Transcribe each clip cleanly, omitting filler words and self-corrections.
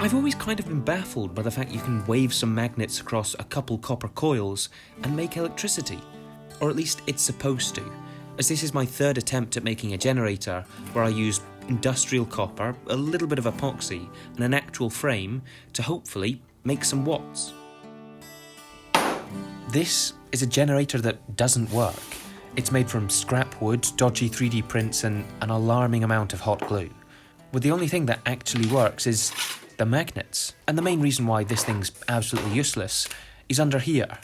I've always kind of been baffled by the fact you can wave some magnets across a couple copper coils and make electricity. Or at least it's supposed to, as this is my third attempt at making a generator where I use industrial copper, a little bit of epoxy, and an actual frame to hopefully make some watts. This is a generator that doesn't work. It's made from scrap wood, dodgy 3D prints, and an alarming amount of hot glue. But the only thing that actually works is the magnets. And the main reason why this thing's absolutely useless is under here,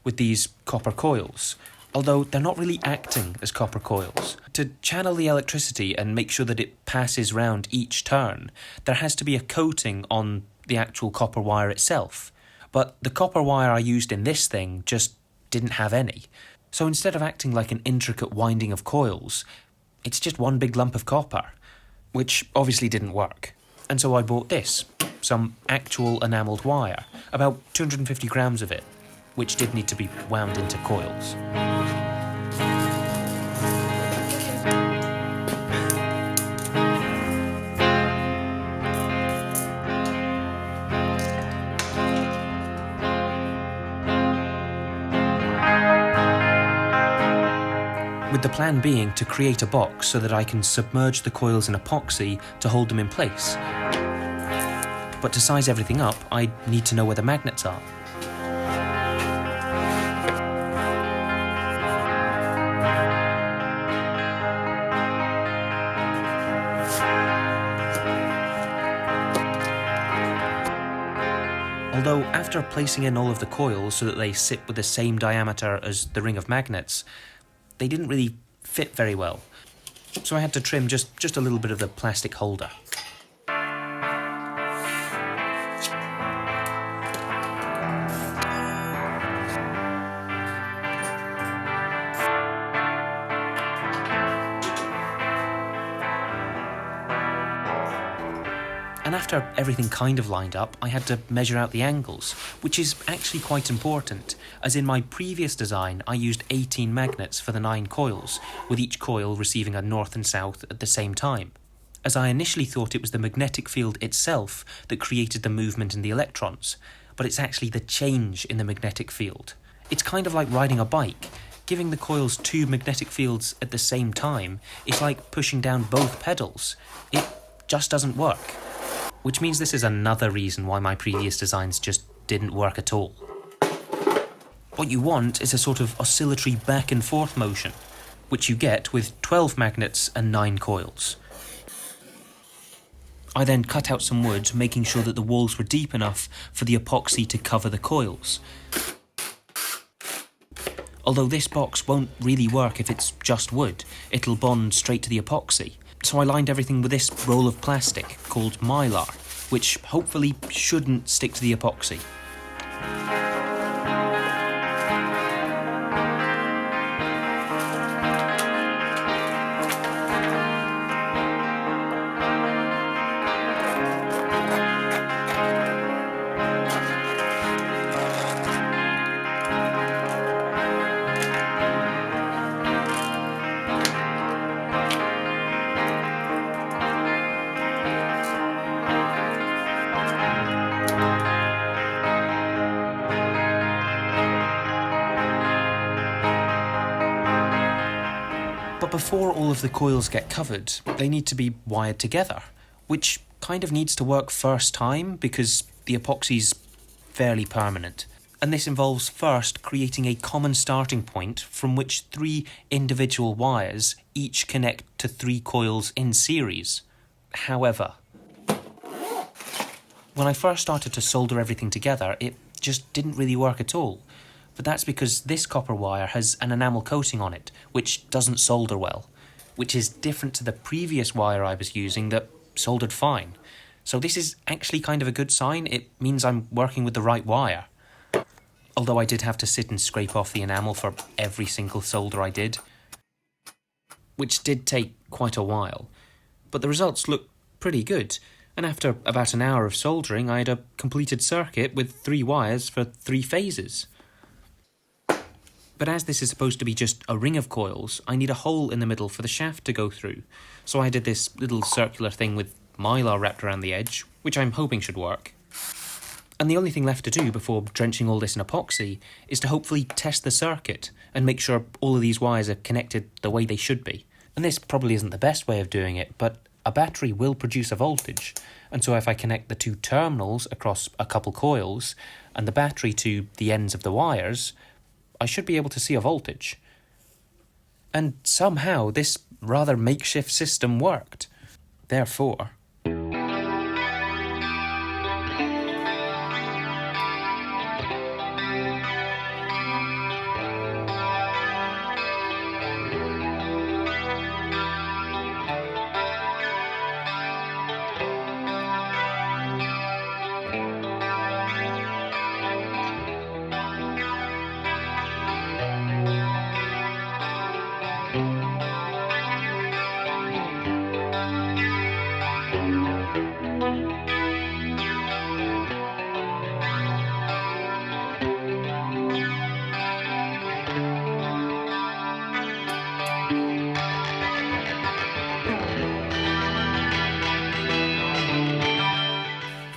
with these copper coils, although they're not really acting as copper coils. To channel the electricity and make sure that it passes round each turn, there has to be a coating on the actual copper wire itself. But the copper wire I used in this thing just didn't have any. So instead of acting like an intricate winding of coils, it's just one big lump of copper, which obviously didn't work. And so I bought this, some actual enamelled wire, about 250 grams of it, which did need to be wound into coils. With the plan being to create a box so that I can submerge the coils in epoxy to hold them in place. But to size everything up, I need to know where the magnets are. Although after placing in all of the coils so that they sit with the same diameter as the ring of magnets, they didn't really fit very well. So I had to trim just a little bit of the plastic holder. And after everything kind of lined up, I had to measure out the angles, which is actually quite important, as in my previous design I used 18 magnets for the 9 coils, with each coil receiving a north and south at the same time, as I initially thought it was the magnetic field itself that created the movement in the electrons, but it's actually the change in the magnetic field. It's kind of like riding a bike. Giving the coils 2 magnetic fields at the same time is like pushing down both pedals. It just doesn't work. Which means this is another reason why my previous designs just didn't work at all. What you want is a sort of oscillatory back and forth motion, which you get with 12 magnets and 9 coils. I then cut out some wood, making sure that the walls were deep enough for the epoxy to cover the coils. Although this box won't really work if it's just wood, it'll bond straight to the epoxy. So I lined everything with this roll of plastic called mylar, which hopefully shouldn't stick to the epoxy. But before all of the coils get covered, they need to be wired together, which kind of needs to work first time because the epoxy's fairly permanent. And this involves first creating a common starting point from which 3 individual wires each connect to 3 coils in series. However, when I first started to solder everything together, it just didn't really work at all. But that's because this copper wire has an enamel coating on it, which doesn't solder well, which is different to the previous wire I was using that soldered fine. So this is actually kind of a good sign. It means I'm working with the right wire. Although I did have to sit and scrape off the enamel for every single solder I did, which did take quite a while. But the results look pretty good, and after about an hour of soldering I had a completed circuit with 3 wires for 3 phases. But as this is supposed to be just a ring of coils, I need a hole in the middle for the shaft to go through. So I did this little circular thing with mylar wrapped around the edge, which I'm hoping should work. And the only thing left to do before drenching all this in epoxy is to hopefully test the circuit and make sure all of these wires are connected the way they should be. And this probably isn't the best way of doing it, but a battery will produce a voltage, and so if I connect the two terminals across a couple coils and the battery to the ends of the wires, I should be able to see a voltage. And somehow this rather makeshift system worked. Therefore,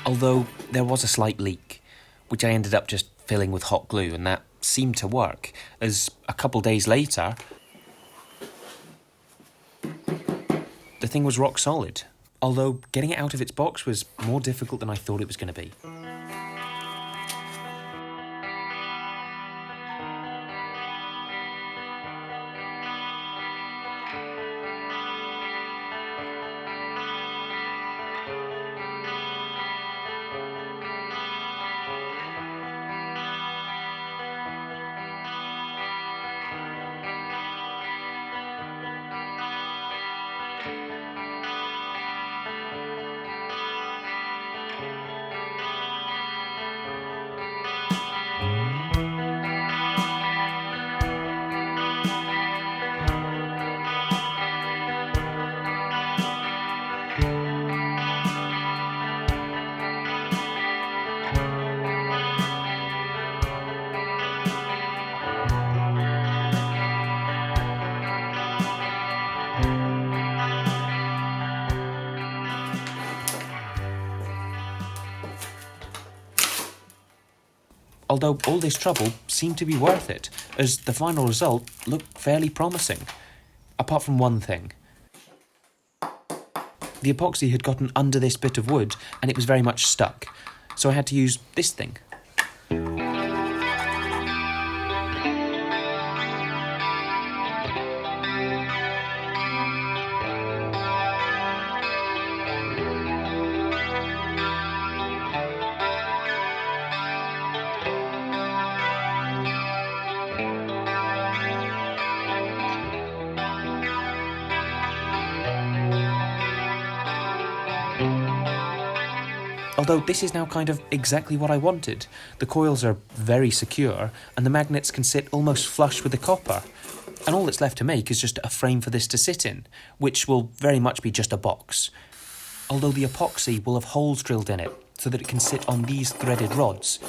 although there was a slight leak, which I ended up just filling with hot glue, and that seemed to work, as a couple days later, the thing was rock solid, although getting it out of its box was more difficult than I thought it was going to be. Although all this trouble seemed to be worth it, as the final result looked fairly promising. Apart from one thing. The epoxy had gotten under this bit of wood and it was very much stuck, so I had to use this thing. Although this is now kind of exactly what I wanted. The coils are very secure and the magnets can sit almost flush with the copper. And all that's left to make is just a frame for this to sit in, which will very much be just a box. Although the epoxy will have holes drilled in it so that it can sit on these threaded rods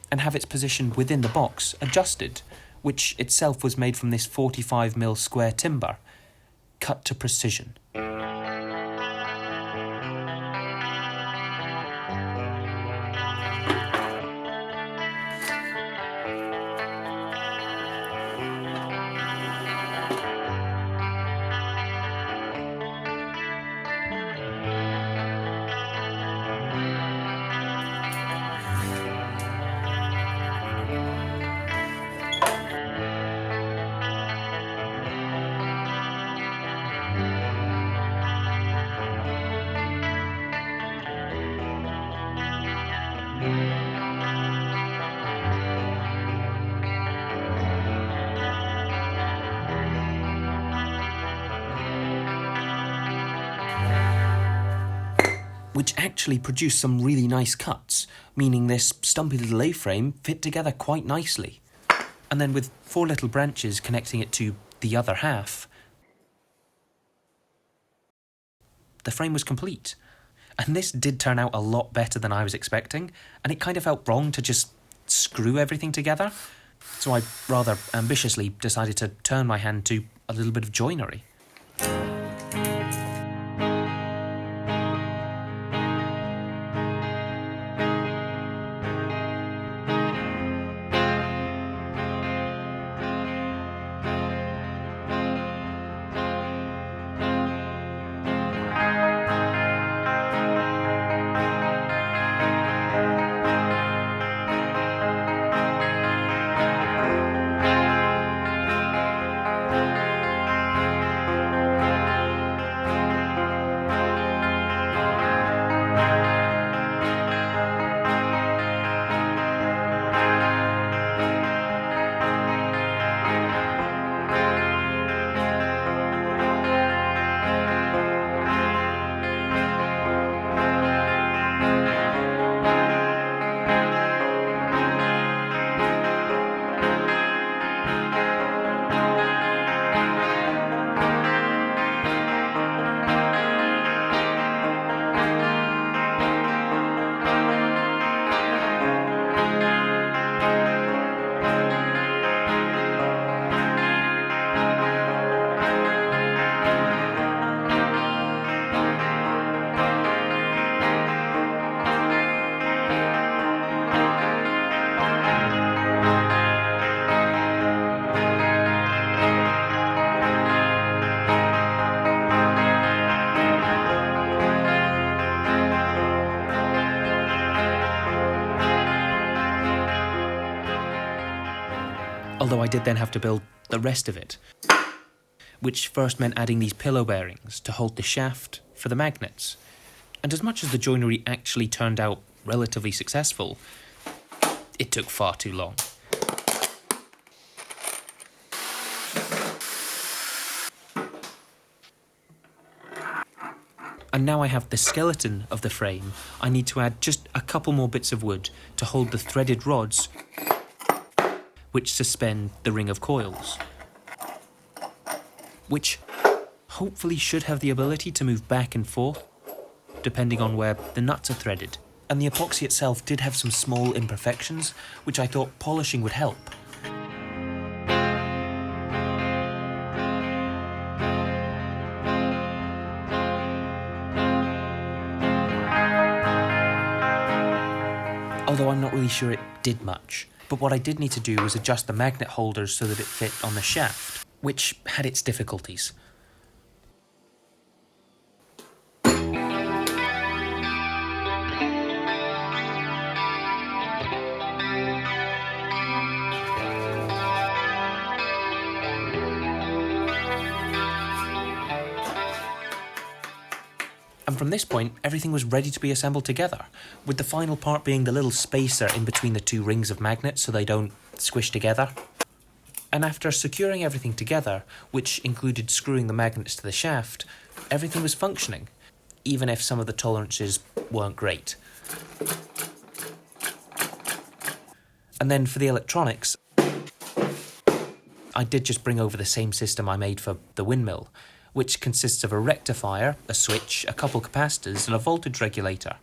and have its position within the box adjusted, which itself was made from this 45mm square timber, cut to precision. Which actually produced some really nice cuts, meaning this stumpy little A-frame fit together quite nicely. And then with 4 little branches connecting it to the other half, the frame was complete. And this did turn out a lot better than I was expecting, and it kind of felt wrong to just screw everything together. So I rather ambitiously decided to turn my hand to a little bit of joinery. although I did then have to build the rest of it, which first meant adding these pillow bearings to hold the shaft for the magnets. And as much as the joinery actually turned out relatively successful, it took far too long. And now I have the skeleton of the frame, I need to add just a couple more bits of wood to hold the threaded rods which suspend the ring of coils, which hopefully should have the ability to move back and forth depending on where the nuts are threaded. And the epoxy itself did have some small imperfections, which I thought polishing would help. Although I'm not really sure it did much. But what I did need to do was adjust the magnet holders so that it fit on the shaft, which had its difficulties. And from this point, everything was ready to be assembled together, with the final part being the little spacer in between the two rings of magnets so they don't squish together. And after securing everything together, which included screwing the magnets to the shaft, everything was functioning, even if some of the tolerances weren't great. And then for the electronics, I did just bring over the same system I made for the windmill, which consists of a rectifier, a switch, a couple capacitors and a voltage regulator,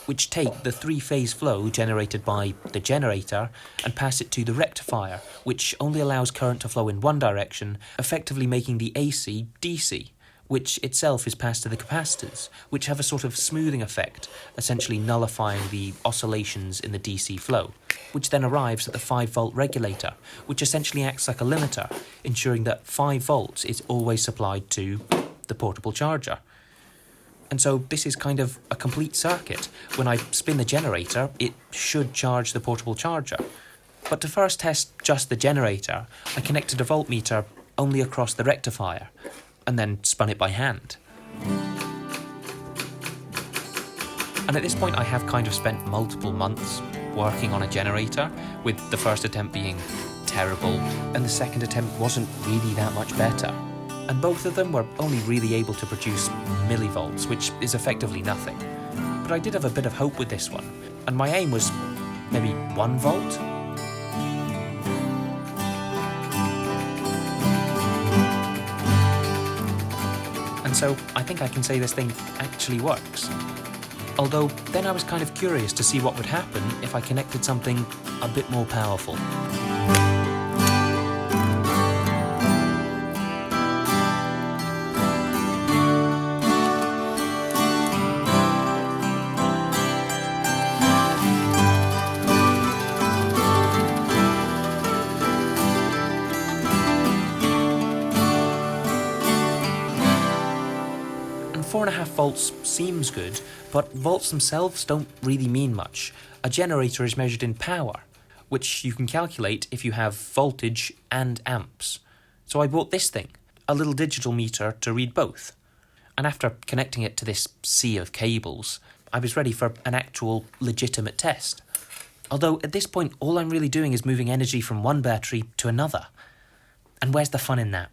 which take the three-phase flow generated by the generator and pass it to the rectifier, which only allows current to flow in one direction, effectively making the AC DC, which itself is passed to the capacitors, which have a sort of smoothing effect, essentially nullifying the oscillations in the DC flow, which then arrives at the 5-volt regulator, which essentially acts like a limiter, ensuring that 5 volts is always supplied to the portable charger. And so this is kind of a complete circuit. When I spin the generator, it should charge the portable charger. But to first test just the generator, I connected a voltmeter only across the rectifier, and then spun it by hand. And at this point I have kind of spent multiple months working on a generator, with the first attempt being terrible, and the second attempt wasn't really that much better. And both of them were only really able to produce millivolts, which is effectively nothing. But I did have a bit of hope with this one, and my aim was maybe 1 volt? And so I think I can say this thing actually works. Although then I was kind of curious to see what would happen if I connected something a bit more powerful. And 4.5 volts seems good, but volts themselves don't really mean much. A generator is measured in power, which you can calculate if you have voltage and amps. So I bought this thing, a little digital meter to read both. And after connecting it to this sea of cables, I was ready for an actual legitimate test. Although at this point all I'm really doing is moving energy from one battery to another. And where's the fun in that?